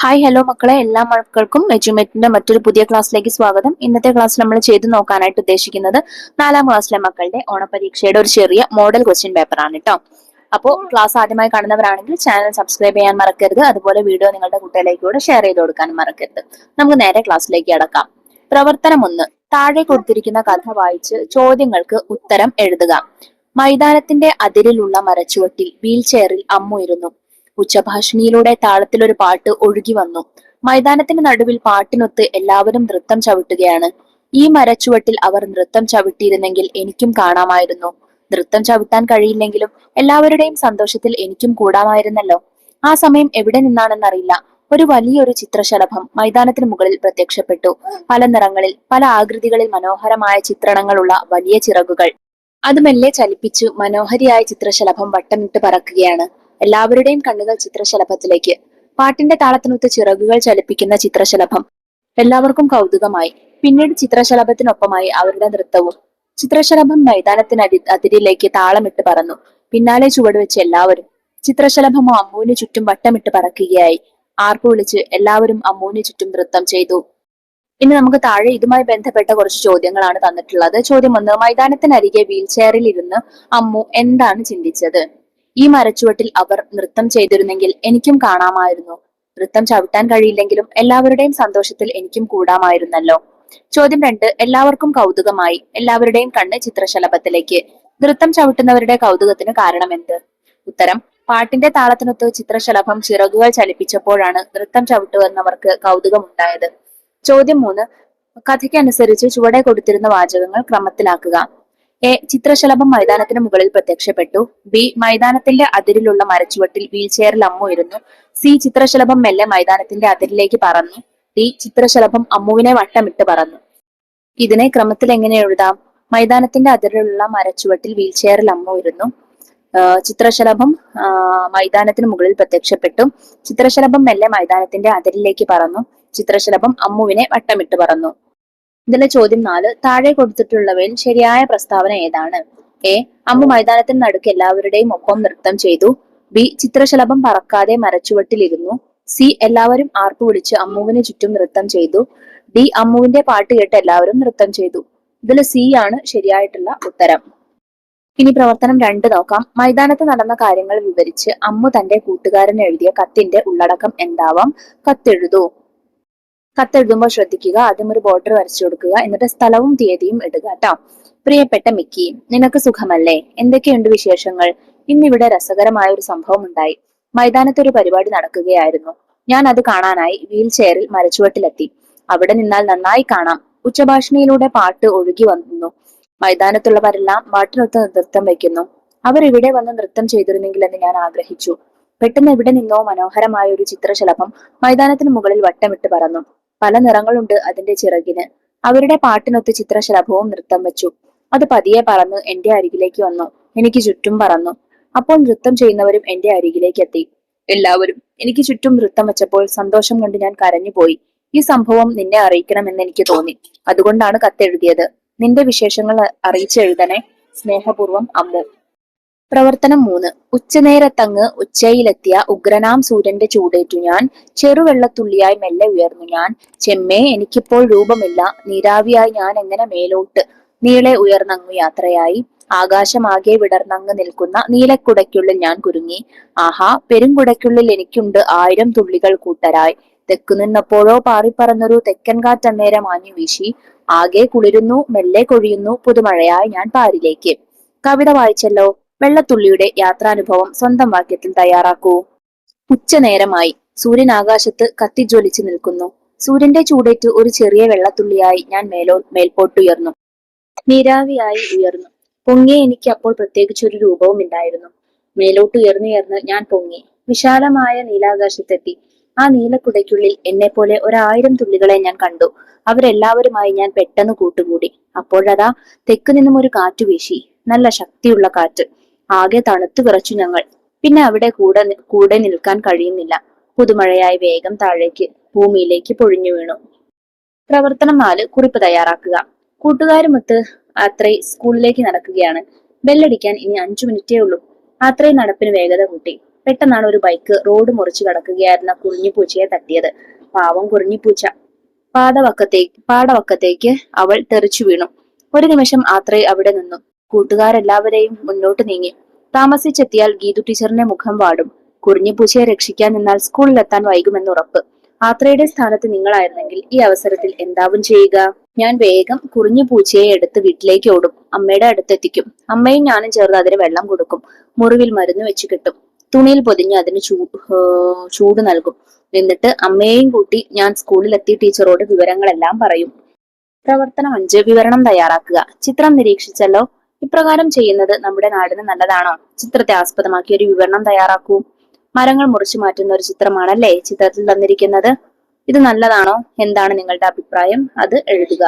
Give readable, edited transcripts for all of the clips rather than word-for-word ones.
Hi hello മക്കളെ, എല്ലാ മക്കൾക്കും എജ്യുമേറ്റിന്റെ മറ്റൊരു പുതിയ ക്ലാസ്സിലേക്ക് സ്വാഗതം. ഇന്നത്തെ ക്ലാസ് നമ്മൾ ചെയ്തു നോക്കാനായിട്ട് ഉദ്ദേശിക്കുന്നത് 4ാം ക്ലാസ്സിലെ മക്കളുടെ ഓണപരീക്ഷയുടെ ഒരു ചെറിയ മോഡൽ ക്വസ്റ്റ്യൻ പേപ്പർ ആണ് കേട്ടോ. അപ്പോൾ ക്ലാസ് ആദ്യമായി കാണുന്നവരാണെങ്കിൽ ചാനൽ സബ്സ്ക്രൈബ് ചെയ്യാൻ മറക്കരുത്. അതുപോലെ വീഡിയോ നിങ്ങളുടെ കുട്ടികളിലേക്ക് കൂടെ ഷെയർ ചെയ്ത് കൊടുക്കാനും മറക്കരുത്. നമുക്ക് നേരെ ക്ലാസ്സിലേക്ക് കടക്കാം. പ്രവർത്തനം 1. താഴെ കൊടുത്തിരിക്കുന്ന കഥ വായിച്ച് ചോദ്യങ്ങൾക്ക് ഉത്തരം എഴുതുക. മൈതാനത്തിന്റെ അതിരിലുള്ള മരച്ചുവട്ടിൽ വീൽ ചെയറിൽ അമ്മു ഇരുന്നു. ഉച്ചഭാഷിണിയിലൂടെ താളത്തിലൊരു പാട്ട് ഒഴുകി വന്നു. മൈതാനത്തിന് നടുവിൽ പാട്ടിനൊത്ത് എല്ലാവരും നൃത്തം ചവിട്ടുകയാണ്. ഈ മരച്ചുവട്ടിൽ അവർ നൃത്തം ചവിട്ടിയിരുന്നെങ്കിൽ എനിക്കും കാണാമായിരുന്നു. നൃത്തം ചവിട്ടാൻ കഴിയില്ലെങ്കിലും എല്ലാവരുടെയും സന്തോഷത്തിൽ എനിക്കും കൂടാമായിരുന്നല്ലോ. ആ സമയം എവിടെ നിന്നാണെന്നറിയില്ല, ഒരു വലിയൊരു ചിത്രശലഭം മൈതാനത്തിന് മുകളിൽ പ്രത്യക്ഷപ്പെട്ടു. പല നിറങ്ങളിൽ, പല ആകൃതികളിൽ മനോഹരമായ ചിത്രണങ്ങളുള്ള വലിയ ചിറകുകൾ. അത് മെല്ലെ ചലിപ്പിച്ചു മനോഹരിയായ ചിത്രശലഭം വട്ടമിട്ട് പറക്കുകയാണ്. എല്ലാവരുടെയും കണ്ണുകൾ ചിത്രശലഭത്തിലേക്ക്. പാട്ടിന്റെ താളത്തിനൊത്ത് ചിറകുകൾ ചലിപ്പിക്കുന്ന ചിത്രശലഭം. എല്ലാവർക്കും കൗതുകമായി. പിന്നീട് ചിത്രശലഭത്തിനൊപ്പമായി അവരുടെ നൃത്തവും. ചിത്രശലഭം അതിരിലേക്ക് താളമിട്ട് പറന്നു. പിന്നാലെ ചുവടുവെച്ച് എല്ലാവരും. ചിത്രശലഭം അമ്മുവിന് ചുറ്റും വട്ടമിട്ട് പറക്കുകയായി. ആർപ്പ് വിളിച്ച് എല്ലാവരും അമ്മുവിന് ചുറ്റും നൃത്തം ചെയ്തു. ഇനി നമുക്ക് താഴെ ഇതുമായി ബന്ധപ്പെട്ട കുറച്ച് ചോദ്യങ്ങളാണ് തന്നിട്ടുള്ളത്. ചോദ്യം 1. മൈതാനത്തിനരികെ വീൽ ചെയറിൽ ഇരുന്ന് അമ്മു എന്താണ് ചിന്തിച്ചത്? ഈ മരച്ചുവട്ടിൽ അവർ നൃത്തം ചെയ്തിരുന്നെങ്കിൽ എനിക്കും കാണാമായിരുന്നു. നൃത്തം ചവിട്ടാൻ കഴിയില്ലെങ്കിലും എല്ലാവരുടെയും സന്തോഷത്തിൽ എനിക്കും കൂടാമായിരുന്നല്ലോ. ചോദ്യം 2. എല്ലാവർക്കും കൗതുകമായി. എല്ലാവരുടെയും കണ്ണ് ചിത്രശലഭത്തിലേക്ക്. നൃത്തം ചവിട്ടുന്നവരുടെ കൗതുകത്തിന് കാരണം എന്ത്? ഉത്തരം: പാട്ടിന്റെ താളത്തിനൊത്ത് ചിത്രശലഭം ചിറകുകൾ ചലിപ്പിച്ചപ്പോഴാണ് നൃത്തം ചവിട്ടുന്നവർക്ക് കൗതുകമുണ്ടായത്. ചോദ്യം 3. കഥയ്ക്കനുസരിച്ച് ചുവടെ കൊടുത്തിരുന്ന വാചകങ്ങൾ ക്രമത്തിലാക്കുക. എ. ചിത്രശലഭം മൈതാനത്തിന് മുകളിൽ പ്രത്യക്ഷപ്പെട്ടു. ബി. മൈതാനത്തിന്റെ അതിരിലുള്ള മരച്ചുവട്ടിൽ വീൽ ചെയറിൽ അമ്മു ഇരുന്നു. സി. ചിത്രശലഭം മെല്ലെ മൈതാനത്തിന്റെ അതിരിലേക്ക് പറന്നു. ഡി. ചിത്രശലഭം അമ്മുവിനെ വട്ടമിട്ട് പറന്നു. ഇതിനെ ക്രമത്തിൽ എങ്ങനെ എഴുതാം? മൈതാനത്തിന്റെ അതിരിലുള്ള മരച്ചുവട്ടിൽ വീൽ ചെയറിൽ അമ്മു ഇരുന്നു. ചിത്രശലഭം മൈതാനത്തിന് മുകളിൽ പ്രത്യക്ഷപ്പെട്ടു. ചിത്രശലഭം മെല്ലെ മൈതാനത്തിന്റെ അതിരിലേക്ക് പറന്നു. ചിത്രശലഭം അമ്മുവിനെ വട്ടമിട്ട് പറന്നു. ഇതിലെ ചോദ്യം 4. താഴെ കൊടുത്തിട്ടുള്ളവയിൽ ശരിയായ പ്രസ്താവന ഏതാണ്? എ. അമ്മു മൈതാനത്തിന് നടുക്ക് എല്ലാവരുടെയും ഒപ്പം നൃത്തം ചെയ്തു. ബി. ചിത്രശലഭം പറക്കാതെ മരച്ചുവട്ടിലിരുന്നു. സി. എല്ലാവരും ആർപ്പ് വിളിച്ച് അമ്മുവിന് ചുറ്റും നൃത്തം ചെയ്തു. ഡി. അമ്മുവിന്റെ പാട്ട് കേട്ട് എല്ലാവരും നൃത്തം ചെയ്തു. ഇതിൽ സി ആണ് ശരിയായിട്ടുള്ള ഉത്തരം. ഇനി പ്രവർത്തനം 2 നോക്കാം. മൈതാനത്ത് നടന്ന കാര്യങ്ങൾ വിവരിച്ച് അമ്മു തന്റെ കൂട്ടുകാരന് എഴുതിയ കത്തിന്റെ ഉള്ളടക്കം എന്താവാം? കത്തെഴുതൂ. കത്തെഴുതുമ്പോൾ ശ്രദ്ധിക്കുക, ആദ്യം ഒരു ബോർഡർ വരച്ചു കൊടുക്കുക, എന്നിട്ട് സ്ഥലവും തീയതിയും ഇടുക കേട്ടോ. പ്രിയപ്പെട്ട മിക്കി, നിനക്ക് സുഖമല്ലേ? എന്തൊക്കെയുണ്ട് വിശേഷങ്ങൾ? ഇന്നിവിടെ രസകരമായ ഒരു സംഭവം ഉണ്ടായി. മൈതാനത്ത് ഒരു പരിപാടി നടക്കുകയായിരുന്നു. ഞാൻ അത് കാണാനായി വീൽ ചെയറിൽ മരച്ചുവട്ടിലെത്തി. അവിടെ നിന്നാൽ നന്നായി കാണാം. ഉച്ചഭാഷിണിയിലൂടെ പാട്ട് ഒഴുകി വന്നു. മൈതാനത്തുള്ളവരെല്ലാം പാട്ടിനൊത്ത് നൃത്തം വയ്ക്കുന്നു. അവർ ഇവിടെ വന്ന് നൃത്തം ചെയ്തിരുന്നെങ്കിലെന്ന് ഞാൻ ആഗ്രഹിച്ചു. പെട്ടെന്ന് ഇവിടെ നിന്നോ മനോഹരമായ ഒരു ചിത്രശലഭം മൈതാനത്തിന് മുകളിൽ വട്ടമിട്ട് പറന്നു. പല നിറങ്ങളുണ്ട് അതിന്റെ ചിറകിന്. അവരുടെ പാട്ടിനൊത്ത് ചിത്രശലഭവും നൃത്തം വെച്ചു. അത് പതിയെ പറന്ന് എന്റെ അരികിലേക്ക് വന്നു. എനിക്ക് ചുറ്റും പറന്നു. അപ്പോൾ നൃത്തം ചെയ്യുന്നവരും എന്റെ അരികിലേക്ക് എത്തി. എല്ലാവരും എനിക്ക് ചുറ്റും നൃത്തം വെച്ചപ്പോൾ സന്തോഷം കൊണ്ട് ഞാൻ കരഞ്ഞുപോയി. ഈ സംഭവം നിന്നെ അറിയിക്കണമെന്ന് എനിക്ക് തോന്നി. അതുകൊണ്ടാണ് കത്തെഴുതിയത്. നിന്റെ വിശേഷങ്ങൾ അറിയിച്ചെഴുതണേ. സ്നേഹപൂർവ്വം, അമ്മു. പ്രവർത്തനം 3. ഉച്ചനേരത്തങ്ങ് ഉച്ചയിലെത്തിയ ഉഗ്രനാം സൂര്യന്റെ ചൂടേറ്റു ഞാൻ. ചെറുവെള്ളത്തുള്ളിയായി മെല്ലെ ഉയർന്നു ഞാൻ. ചെമ്മേ, എനിക്കിപ്പോൾ രൂപമില്ല. നീരാവിയായി ഞാൻ എങ്ങനെ മേലോട്ട് നീളെ ഉയർന്നങ്ങു യാത്രയായി. ആകാശമാകെ വിടർന്നങ്ങ് നിൽക്കുന്ന നീലക്കുടയ്ക്കുള്ളിൽ ഞാൻ കുരുങ്ങി. ആഹാ, പെരുംകുടയ്ക്കുള്ളിൽ എനിക്കുണ്ട് 1000 തുള്ളികൾ കൂട്ടരായി. തെക്കു നിന്നപ്പോഴോ പാറിപ്പറന്നൊരു തെക്കൻ കാറ്റന്നേരം ആഞ്ഞു വീശി. ആകെ കുളിരുന്നു, മെല്ലെ കൊഴിയുന്നു പുതുമഴയായി ഞാൻ പാരിലേക്ക്. കവിത വായിച്ചല്ലോ. വെള്ളത്തുള്ളിയുടെ യാത്രാനുഭവം സ്വന്തം വാക്യത്തിൽ തയ്യാറാക്കൂ. ഉച്ചനേരമായി. സൂര്യൻ ആകാശത്ത് കത്തിജ്വലിച്ചു നിൽക്കുന്നു. സൂര്യന്റെ ചൂടേറ്റ് ഒരു ചെറിയ വെള്ളത്തുള്ളിയായി ഞാൻ മേൽപോട്ടുയർന്നു. നീരാവിയായി ഉയർന്നു. പൊങ്ങിയ എനിക്ക് അപ്പോൾ പ്രത്യേകിച്ചൊരു രൂപവും ഇല്ലായിരുന്നു. മേലോട്ടുയർന്നുയർന്ന് ഞാൻ പൊങ്ങി. വിശാലമായ നീലാകാശത്തെത്തി. ആ നീലക്കുടയ്ക്കുള്ളിൽ എന്നെ പോലെ 1000 തുള്ളികളെ ഞാൻ കണ്ടു. അവരെല്ലാവരുമായി ഞാൻ പെട്ടെന്ന് കൂട്ടുകൂടി. അപ്പോഴതാ തെക്കു നിന്നും ഒരു കാറ്റു വീശി. നല്ല ശക്തിയുള്ള കാറ്റ്. ആകെ തണുത്തു വിറച്ചു ഞങ്ങൾ. പിന്നെ അവിടെ കൂടെ നിൽക്കാൻ കഴിയുന്നില്ല. പുതുമഴയായി വേഗം താഴേക്ക് ഭൂമിയിലേക്ക് പൊഴിഞ്ഞു വീണു. പ്രവർത്തനം 4. കുറിപ്പ് തയ്യാറാക്കുക. കൂട്ടുകാരുമൊത്ത് ആത്രേ സ്കൂളിലേക്ക് നടക്കുകയാണ്. ബെല്ലടിക്കാൻ ഇനി 5 മിനിറ്റേ ഉള്ളൂ. ആത്രേ നടപ്പിന് വേഗത കൂട്ടി. പെട്ടെന്നാണ് ഒരു ബൈക്ക് റോഡ് മുറിച്ചു കടക്കുകയായിരുന്ന കുറിഞ്ഞിപ്പൂച്ചയെ തട്ടിയത്. പാവം കുറിഞ്ഞിപ്പൂച്ച. പാടവക്കത്തേക്ക് അവൾ തെറിച്ചു വീണു. ഒരു നിമിഷം ആത്രേ അവിടെ നിന്നു. കൂട്ടുകാരെല്ലാവരെയും മുന്നോട്ട് നീങ്ങി. താമസിച്ചെത്തിയാൽ ഗീതു ടീച്ചറിന്റെ മുഖം വാടും. കുറിഞ്ഞിപ്പൂച്ചയെ രക്ഷിക്കാൻ നിന്നാൽ സ്കൂളിലെത്താൻ വൈകുമെന്ന് ഉറപ്പ്. ആത്രയുടെ സ്ഥാനത്ത് നിങ്ങളായിരുന്നെങ്കിൽ ഈ അവസരത്തിൽ എന്താവും ചെയ്യുക? ഞാൻ വേഗം കുറിഞ്ഞിപ്പൂച്ചയെ എടുത്ത് വീട്ടിലേക്ക് ഓടും. അമ്മയുടെ അടുത്തെത്തിക്കും. അമ്മയും ഞാനും ചേർന്ന് അതിന് വെള്ളം കൊടുക്കും. മുറിവിൽ മരുന്ന് വെച്ച് കിട്ടും. തുണിയിൽ പൊതിഞ്ഞ് അതിന് ചൂട് നൽകും. എന്നിട്ട് അമ്മയെയും കൂട്ടി ഞാൻ സ്കൂളിലെത്തി ടീച്ചറോട് വിവരങ്ങളെല്ലാം പറയും. പ്രവർത്തനം 5. വിവരണം തയ്യാറാക്കുക. ചിത്രം നിരീക്ഷിച്ചല്ലോ. ഇപ്രകാരം ചെയ്യുന്നത് നമ്മുടെ നാടിന് നല്ലതാണോ? ചിത്രത്തെ ആസ്പദമാക്കി ഒരു വിവരണം തയ്യാറാക്കൂ. മരങ്ങൾ മുറിച്ചു മാറ്റുന്ന ഒരു ചിത്രമാണല്ലേ ചിത്രത്തിൽ തന്നിരിക്കുന്നത്. ഇത് നല്ലതാണോ? എന്താണ് നിങ്ങളുടെ അഭിപ്രായം? അത് എഴുതുക.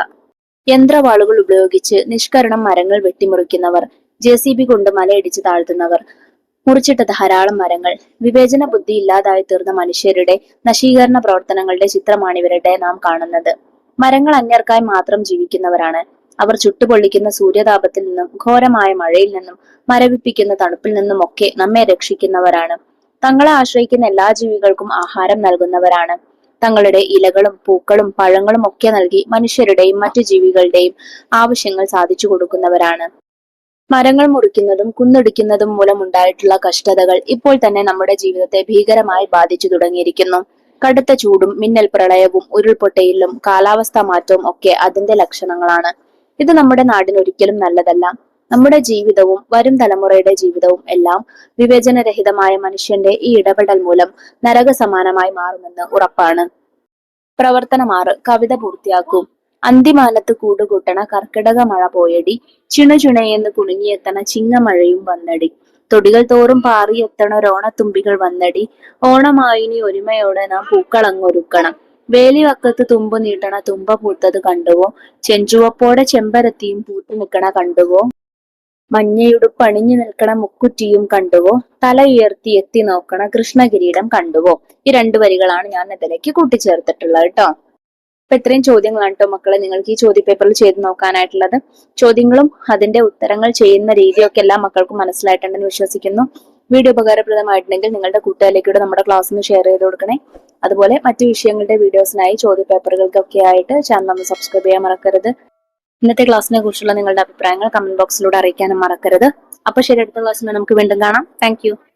യന്ത്രവാളുകൾ ഉപയോഗിച്ച് നിഷ്കരണം മരങ്ങൾ വെട്ടിമുറിക്കുന്നവർ, JCB കൊണ്ട് മലയിടിച്ച് താഴ്ത്തുന്നവർ, മുറിച്ചിട്ട ധാരാളം മരങ്ങൾ, വിവേചന ബുദ്ധി ഇല്ലാതായി തീർന്ന മനുഷ്യരുടെ നശീകരണ പ്രവർത്തനങ്ങളുടെ ചിത്രമാണിവരുടെ നാം കാണുന്നത്. മരങ്ങൾ അന്യർക്കായി മാത്രം ജീവിക്കുന്നവരാണ്. അവർ ചുട്ടുപൊള്ളിക്കുന്ന സൂര്യതാപത്തിൽ നിന്നും ഘോരമായ മഴയിൽ നിന്നും മരവിപ്പിക്കുന്ന തണുപ്പിൽ നിന്നും ഒക്കെ നമ്മെ രക്ഷിക്കുന്നവരാണ്. തങ്ങളെ ആശ്രയിക്കുന്ന എല്ലാ ജീവികൾക്കും ആഹാരം നൽകുന്നവരാണ്. തങ്ങളുടെ ഇലകളും പൂക്കളും പഴങ്ങളും ഒക്കെ നൽകി മനുഷ്യരുടെയും മറ്റു ജീവികളുടെയും ആവശ്യങ്ങൾ സാധിച്ചു കൊടുക്കുന്നവരാണ്. മരങ്ങൾ മുറിക്കുന്നതും കുന്നിടിക്കുന്നതും മൂലമുണ്ടായിട്ടുള്ള കഷ്ടതകൾ ഇപ്പോൾ തന്നെ നമ്മുടെ ജീവിതത്തെ ഭീകരമായി ബാധിച്ചു തുടങ്ങിയിരിക്കുന്നു. കടുത്ത ചൂടും മിന്നൽ പ്രളയവും ഉരുൾപൊട്ടലും കാലാവസ്ഥാ മാറ്റവും ഒക്കെ അതിന്റെ ലക്ഷണങ്ങളാണ്. ഇത് നമ്മുടെ നാടിന് ഒരിക്കലും നല്ലതല്ല. നമ്മുടെ ജീവിതവും വരും തലമുറയുടെ ജീവിതവും എല്ലാം വിവേചനരഹിതമായ മനുഷ്യന്റെ ഈ ഇടപെടൽ മൂലം നരക സമാനമായി മാറുമെന്ന് ഉറപ്പാണ്. പ്രവർത്തനം 6. കവിത പൂർത്തിയാക്കൂ. അന്തിമാനത്ത് കൂടുകൂട്ടണ കർക്കിടക മഴ പോയടി, ചിണുചുണയെന്ന് കുണുങ്ങിയെത്തണ ചിങ്ങമഴയും വന്നടി, തൊടികൾ തോറും പാറിയെത്തണൊരോണത്തുമ്പികൾ വന്നടി, ഓണമായിനി ഒരുമയോടെ നാം പൂക്കളങ്ങൊരുക്കണം, വേലിവക്കത്ത് തുമ്പു നീട്ടണ തുമ്പ പൂത്തത് കണ്ടുവോ, ചെഞ്ചുവപ്പോടെ ചെമ്പരത്തിയും പൂത്തു നിൽക്കണ കണ്ടുവോ, മഞ്ഞയുടുപ്പണിഞ്ഞു നിൽക്കണ മുക്കുറ്റിയും കണ്ടുവോ, തല ഉയർത്തി എത്തി നോക്കണ കൃഷ്ണകിരീടം കണ്ടുവോ. ഈ 2 വരികളാണ് ഞാൻ ഇതിലേക്ക് കൂട്ടിച്ചേർത്തിട്ടുള്ളത് കേട്ടോ. അപ്പൊ ഇത്രയും ചോദ്യങ്ങളാണ് കേട്ടോ മക്കളെ നിങ്ങൾക്ക് ഈ ചോദ്യ പേപ്പറിൽ ചെയ്ത് നോക്കാനായിട്ടുള്ളത്. ചോദ്യങ്ങളും അതിന്റെ ഉത്തരങ്ങൾ ചെയ്യുന്ന രീതിയൊക്കെ എല്ലാ മക്കൾക്കും മനസ്സിലായിട്ടുണ്ടെന്ന് വിശ്വസിക്കുന്നു. വീഡിയോ ഉപകാരപ്രദമായിട്ടുണ്ടെങ്കിൽ നിങ്ങളുടെ കൂട്ടുകാരിലേക്കൂടെ നമ്മുടെ ക്ലാസ് ഒന്ന് ഷെയർ ചെയ്ത് കൊടുക്കണേ. അതുപോലെ മറ്റു വിഷയങ്ങളുടെ വീഡിയോസിനായി ചോദ്യ പേപ്പറുകൾക്കൊക്കെ ആയിട്ട് ചാനൽ ഒന്ന് സബ്സ്ക്രൈബ് ചെയ്യാൻ മറക്കരുത്. ഇന്നത്തെ ക്ലാസ്സിനെ കുറിച്ചുള്ള നിങ്ങളുടെ അഭിപ്രായങ്ങൾ കമന്റ് ബോക്സിലൂടെ അറിയിക്കാനും മറക്കരുത്. അപ്പൊ ശരി, അടുത്ത ക്ലാസ്സിൽ നമുക്ക് വീണ്ടും കാണാം. താങ്ക്